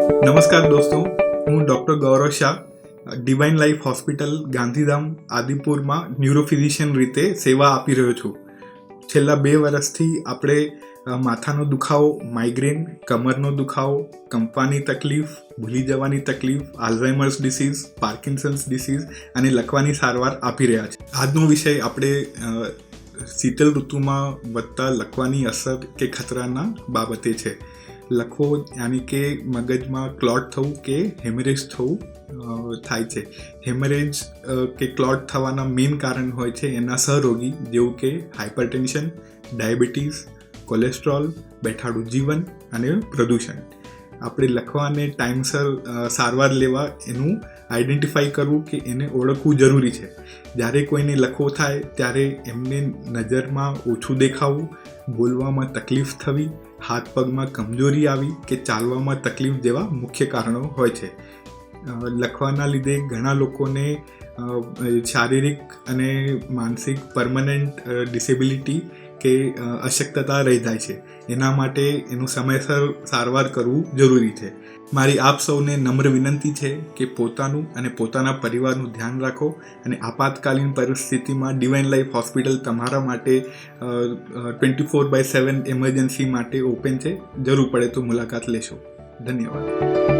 નમસ્કાર દોસ્તો, હું doctor Gaurav Shah divine life hospital Gandhidham આદિપુરમાં ન્યુરોફિઝિશિયન રીતે સેવા આપી રહ્યો છું. છેલ્લા 2 વર્ષથી આપણે માથાનો દુખાવો, માઇગ્રેન, કમરનો દુખાવો, કંપવાની તકલીફ, ભૂલી જવાની તકલીફ, આલ્ઝાઇમર્સ ડિસીઝ, પાર્કિન્સન્સ ડિસીઝ અને લકવાની સારવાર આપી રહ્યા છે. આજનો વિષય આપણે શીતળ ઋતુમાં વધતા લકવાની અસર કે ખતરાના બાબતે છે. લકવો યાની કે મગજમાં ક્લોટ થવું કે હેમરેજ થવું થાય છે. હેમરેજ કે ક્લોટ થવાના મેઇન કારણ હોય છે એના સહરોગી, જેવું કે હાઇપરટેન્શન, ડાયાબિટીસ, કોલેસ્ટ્રોલ, બેઠાડું જીવન અને પ્રદૂષણ. આપણે લકવાને ટાઈમસર સારવાર લેવા એનું આઈડેન્ટિફાઈ કરવું કે એને ઓળખવું જરૂરી છે. જ્યારે કોઈને લકવો થાય ત્યારે એમને નજરમાં ઓછું દેખાવું, બોલવામાં તકલીફ થવી, હાથ પગમાં કમજોરી આવી કે ચાલવામાં તકલીફ જેવા મુખ્ય કારણો હોય છે. લકવાના લીધે ઘણા લોકોને શારીરિક અને માનસિક પરમનન્ટ ડિસેબિલિટી કે અશક્તતા રહી જાય છે. એના માટે એનું સમયસર સારવાર કરવું જરૂરી છે. મારી આપ સૌને નમ્ર વિનંતી છે કે પોતાનું અને પોતાના પરિવારનું ધ્યાન રાખો અને આપાતકાલીન પરિસ્થિતિમાં ડિવાઇન લાઈફ હોસ્પિટલ તમારા માટે 24/7 એમરજન્સી માટે ઓપન છે. જરૂર પડે તો મુલાકાત લેશો. ધન્યવાદ.